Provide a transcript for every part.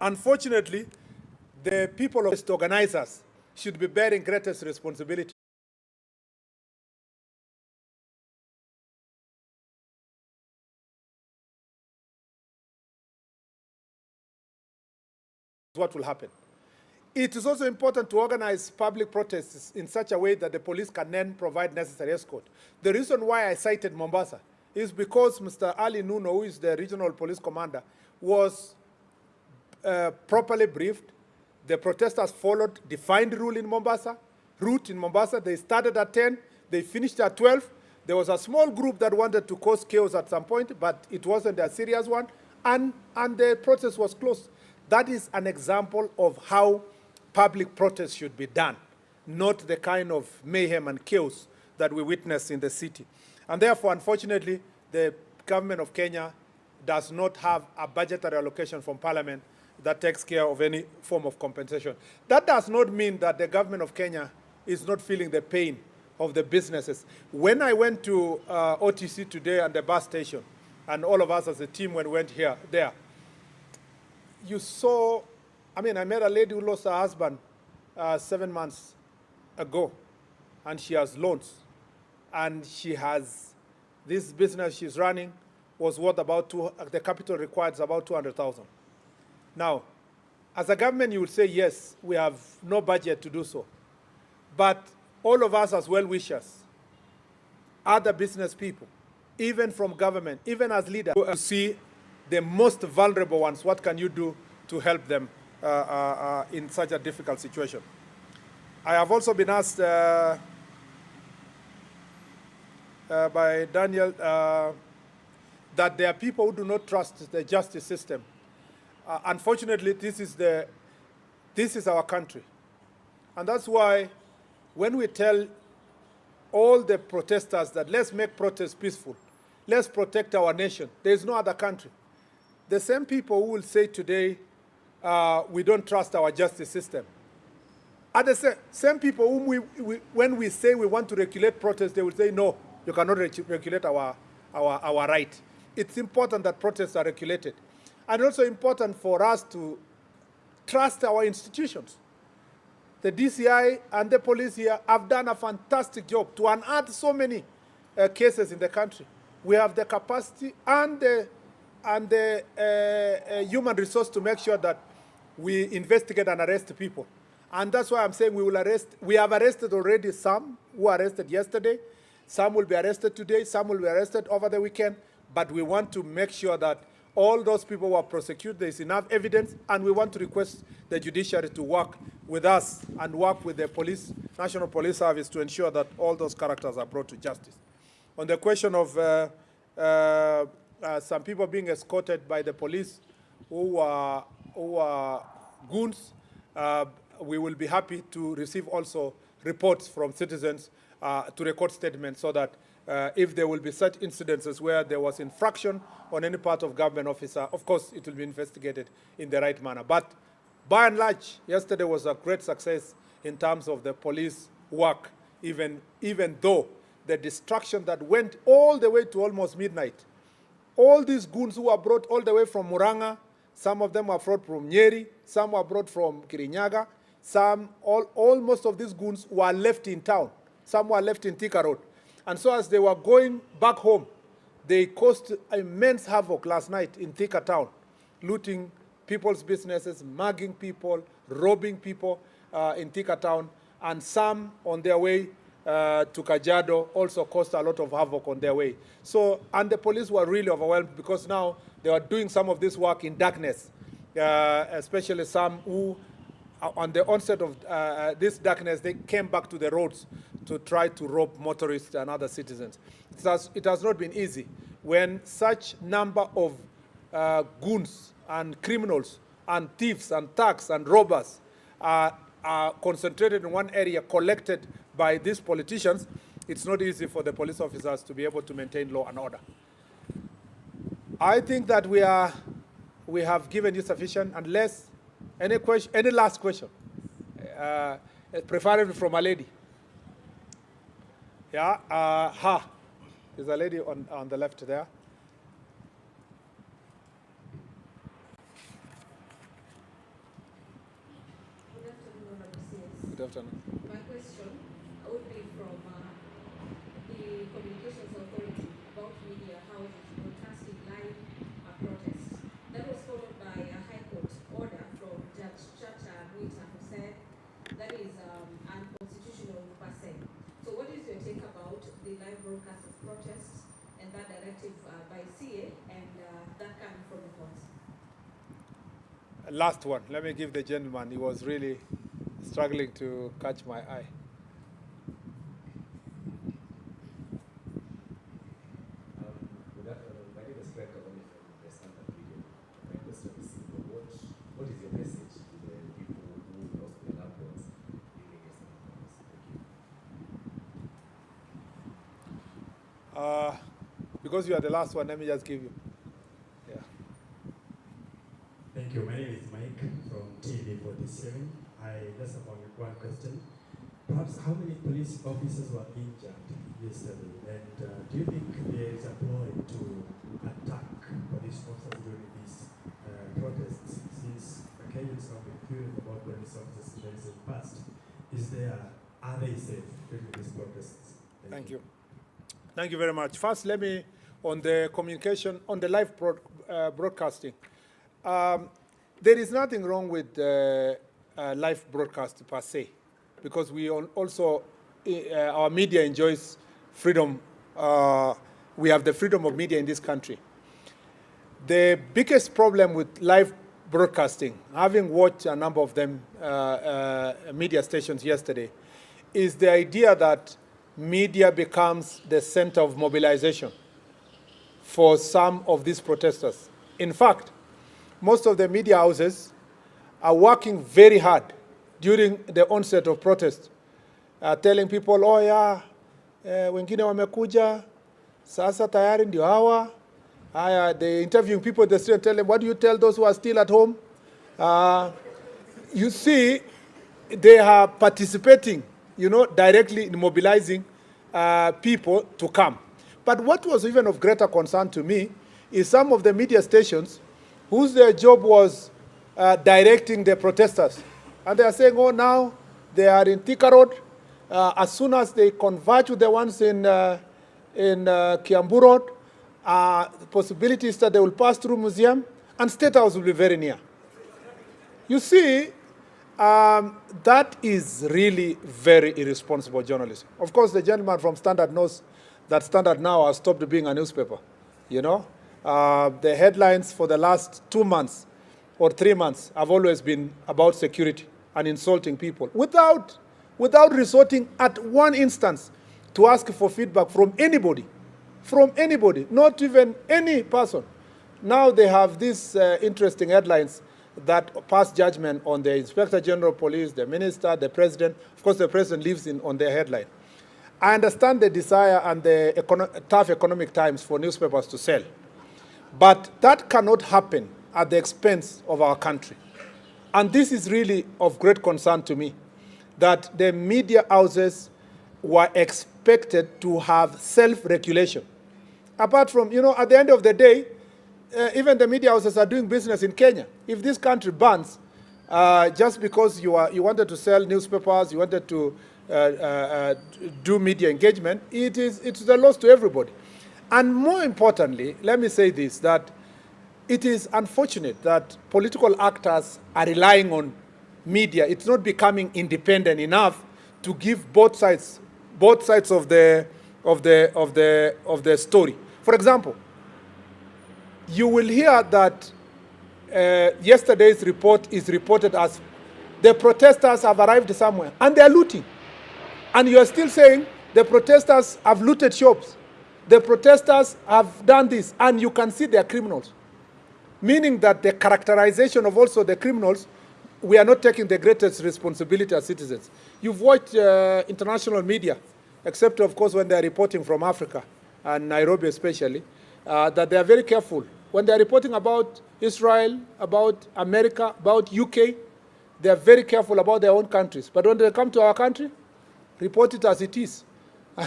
Unfortunately, the people of the organizers should be bearing greatest responsibility. What will happen? It is also important to organize public protests in such a way that the police can then provide necessary escort. The reason why I cited Mombasa is because Mr. Ali Nuno, who is the regional police commander, was properly briefed. The protesters followed defined route in Mombasa. They started at 10, they finished at 12. There was a small group that wanted to cause chaos at some point, but it wasn't a serious one, and the protest was closed. That is an example of how public protest should be done, not the kind of mayhem and chaos that we witness in the city. And therefore, unfortunately, the government of Kenya does not have a budgetary allocation from Parliament that takes care of any form of compensation. That does not mean that the government of Kenya is not feeling the pain of the businesses. When I went to OTC today at the bus station, and all of us as a team when we went there, you saw, I met a lady who lost her husband 7 months ago, and she has loans. And she has, this business she's running was worth about, the capital required is about 200,000. Now, as a government, you will say, yes, we have no budget to do so. But all of us as well-wishers, other business people, even from government, even as leaders, to see the most vulnerable ones, what can you do to help them in such a difficult situation? I have also been asked by Daniel that there are people who do not trust the justice system. Unfortunately, this is our country. And that's why when we tell all the protesters that let's make protests peaceful, let's protect our nation, there is no other country. The same people who will say today, we don't trust our justice system, are the same people whom when we say we want to regulate protests, they will say, no, you cannot regulate our right. It's important that protests are regulated. And also important for us to trust our institutions. The DCI and the police here have done a fantastic job to unearth so many cases in the country. We have the capacity and the human resource to make sure that we investigate and arrest people. And that's why I'm saying we will arrest. We have arrested already some who were arrested yesterday. Some will be arrested today. Some will be arrested over the weekend. But we want to make sure that all those people who are prosecuted, there is enough evidence, and we want to request the judiciary to work with us and work with the police, National Police Service, to ensure that all those characters are brought to justice. On the question of some people being escorted by the police who are goons, we will be happy to receive also reports from citizens to record statements so that if there will be such incidences where there was infraction on any part of government officer, of course it will be investigated in the right manner. But by and large, yesterday was a great success in terms of the police work, even though the destruction that went all the way to almost midnight. All these goons who were brought all the way from Muranga, some of them were brought from Nyeri, some were brought from Kirinyaga, most of these goons were left in town. Some were left in Thika Road. And so as they were going back home, they caused immense havoc last night in Thika town, looting people's businesses, mugging people, robbing people in Thika town, and some on their way to Kajiado also caused a lot of havoc on their way. So, and the police were really overwhelmed because now they were doing some of this work in darkness, especially some who, on the onset of this darkness, they came back to the roads to try to rob motorists and other citizens. It has not been easy when such number of goons and criminals and thieves and thugs and robbers are concentrated in one area, collected by these politicians. It's not easy for the police officers to be able to maintain law and order. I think that we have given you sufficient, unless any last question, preferably from a lady. Yeah, there's a lady on the left there. Good afternoon. My question would be from the Communications Authority about media houses broadcasting live protests. That was followed by a High Court order from Judge Chacha Mwita, who said that is unconstitutional per se. So what is your take about the live broadcast of protests and that directive by CA and that coming from the courts? Last one. Let me give the gentleman. He was really struggling to catch my eye. Good afternoon. My name is Rigathi from the Standard Video. My question is simple. What is your message to the people who lost their loved ones during the Murkomens? Thank you. Because you are the last one, let me just give you. Yeah. Thank you. My name is Mike from TV47. I just have one question. Perhaps how many police officers were injured yesterday? And do you think there is a ploy to attack police officers during these protests? Since Kenyans have been furious about police officers in the recent past, are they safe during these protests? Thank you. Thank you very much. First, let me, on the communication, on the live broadcasting, there is nothing wrong with live broadcast per se, because we also, our media enjoys freedom. We have the freedom of media in this country. The biggest problem with live broadcasting, having watched a number of them, media stations yesterday, is the idea that media becomes the center of mobilization for some of these protesters. In fact, most of the media houses are working very hard during the onset of protest, telling people, oh yeah, wengine wamekuja, sasa tayari ndio hawa. They interviewing people in the street and tell them, what do you tell those who are still at home? You see, they are participating, directly in mobilizing people to come. But what was even of greater concern to me is some of the media stations whose their job was directing the protesters. And they are saying, oh, now they are in Thika Road. As soon as they converge with the ones in Kiambu Road, the possibility is that they will pass through Museum and State House will be very near. You see, that is really very irresponsible journalism. Of course, the gentleman from Standard knows that Standard now has stopped being a newspaper. The headlines for the last 2 months or 3 months have always been about security and insulting people without resorting at one instance to ask for feedback from anybody, not even any person. Now they have these interesting headlines that pass judgment on the Inspector General of Police, the Minister, the President. Of course, the President lives on their headline. I understand the desire and the tough economic times for newspapers to sell. But that cannot happen at the expense of our country. And this is really of great concern to me, that the media houses were expected to have self-regulation. Apart from, at the end of the day, even the media houses are doing business in Kenya. If this country bans, just because you wanted to sell newspapers, you wanted to do media engagement, it's a loss to everybody. And more importantly, let me say this, that it is unfortunate that political actors are relying on media. It's not becoming independent enough to give both sides of the story. For example, you will hear that yesterday's report is reported as the protesters have arrived somewhere and they are looting. And you are still saying the protesters have looted shops. The protesters have done this, and you can see they are criminals. Meaning that the characterization of also the criminals, we are not taking the greatest responsibility as citizens. You've watched international media, except of course when they are reporting from Africa, and Nairobi especially, that they are very careful. When they are reporting about Israel, about America, about UK, they are very careful about their own countries. But when they come to our country, report it as it is.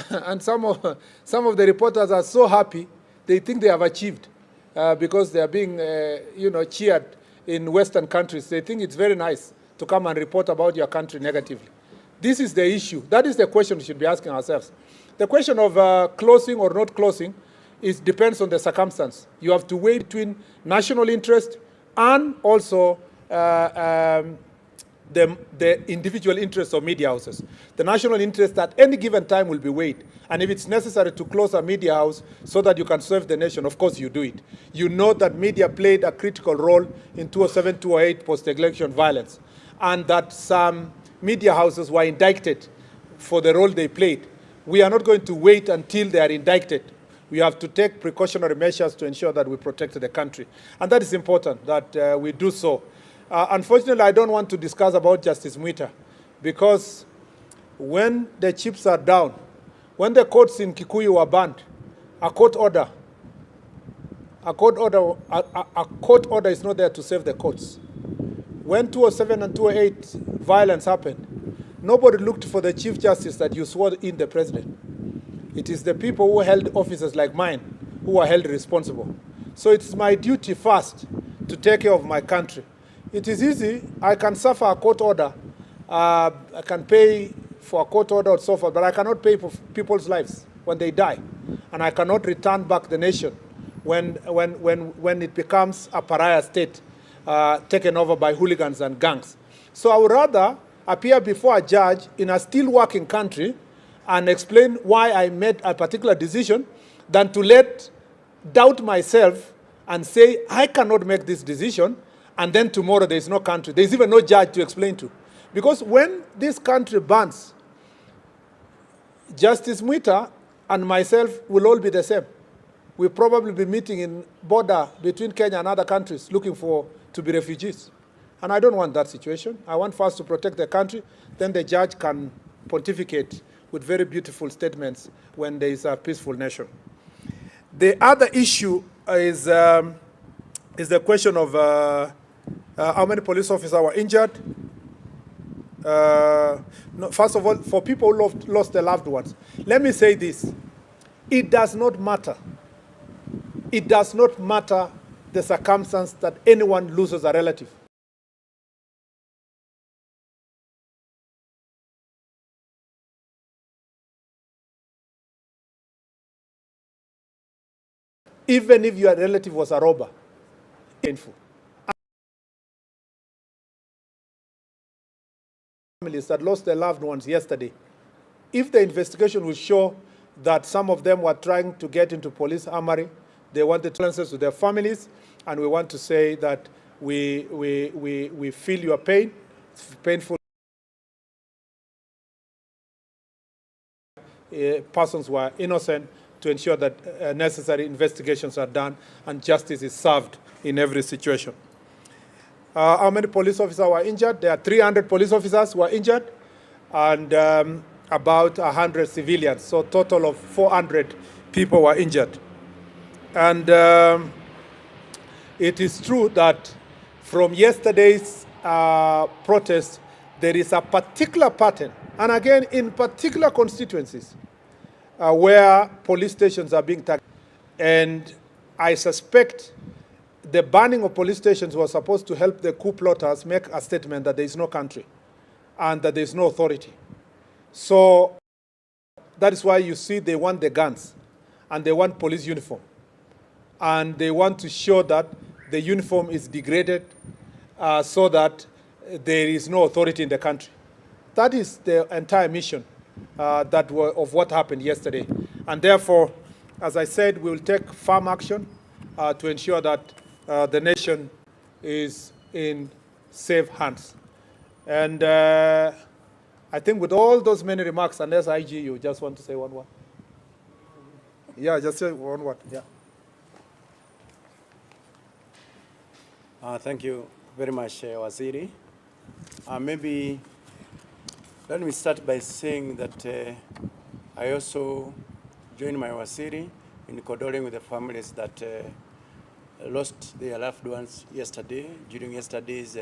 And some of the reporters are so happy, they think they have achieved because they are being, cheered in Western countries. They think it's very nice to come and report about your country negatively. This is the issue. That is the question we should be asking ourselves. The question of closing or not closing depends on the circumstance. You have to weigh between national interest and also the individual interests of media houses. The national interest at any given time will be weighed. And if it's necessary to close a media house so that you can serve the nation, of course you do it. You know that media played a critical role in 2007, 2008 post-election violence, and that some media houses were indicted for the role they played. We are not going to wait until they are indicted. We have to take precautionary measures to ensure that we protect the country. And that is important, that we do so. Unfortunately, I don't want to discuss about Justice Mwita, because when the chips are down, when the courts in Kikuyu were banned, a court order is not there to save the courts. When 2007 and 2008 violence happened, nobody looked for the Chief Justice that you swore in the president. It is the people who held offices like mine who are held responsible. So it's my duty first to take care of my country. It is easy. I can suffer a court order. I can pay for a court order or so forth, but I cannot pay for people's lives when they die. And I cannot return back the nation when it becomes a pariah state taken over by hooligans and gangs. So I would rather appear before a judge in a still working country and explain why I made a particular decision than to doubt myself and say, I cannot make this decision, and then tomorrow there is no country. There is even no judge to explain to. Because when this country burns, Justice Mwita and myself will all be the same. We'll probably be meeting in border between Kenya and other countries looking to be refugees. And I don't want that situation. I want first to protect the country, then the judge can pontificate with very beautiful statements when there is a peaceful nation. The other issue is the question of how many police officers were injured. No, first of all, for people who lost their loved ones, let me say this. It does not matter. It does not matter the circumstance that anyone loses a relative. Even if your relative was a robber, painful. Families that lost their loved ones yesterday, if the investigation will show that some of them were trying to get into police armory, they wanted clearances to their families, and we want to say that we feel your pain. It's painful. Persons were innocent, to ensure that necessary investigations are done and justice is served in every situation. How many police officers were injured? There are 300 police officers who were injured, and about 100 civilians. So a total of 400 people were injured. And it is true that from yesterday's protest, there is a particular pattern, and again, in particular constituencies, where police stations are being targeted. And I suspect the banning of police stations was supposed to help the coup plotters make a statement that there is no country and that there is no authority. So that is why you see they want the guns and they want police uniform. And they want to show that the uniform is degraded so that there is no authority in the country. That is the entire mission of what happened yesterday. And therefore, as I said, we will take firm action to ensure that the nation is in safe hands. And I think with all those many remarks, unless IG, you just want to say one word? Yeah, just say one word, yeah. Thank you very much, Waziri. Maybe let me start by saying that I also join my Waziri in condoling with the families that lost their loved ones yesterday, during yesterday's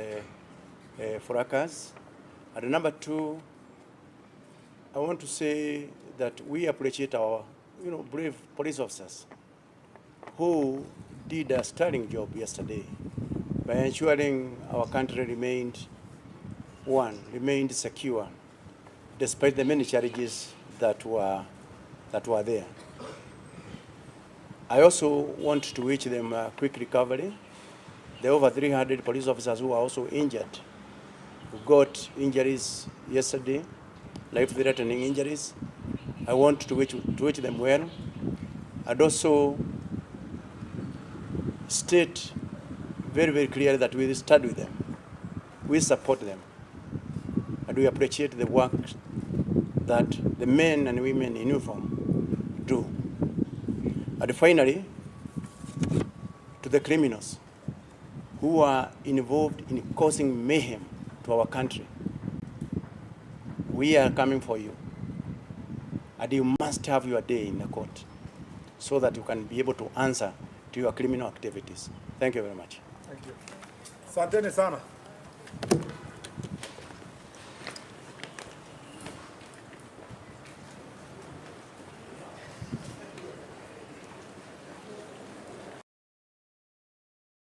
fracas. And number two, I want to say that we appreciate our brave police officers who did a sterling job yesterday by ensuring our country remained secure. despite the many challenges that were there. I also want to wish them a quick recovery. There are over 300 police officers who are also injured, who got injuries yesterday, life-threatening injuries. I want to wish them well, and also state very, very clearly that we stand with them, we support them, and we appreciate the work that the men and women in uniform do. And finally, to the criminals who are involved in causing mayhem to our country, we are coming for you. And you must have your day in the court so that you can be able to answer to your criminal activities. Thank you very much. Thank you. Asanteni sana.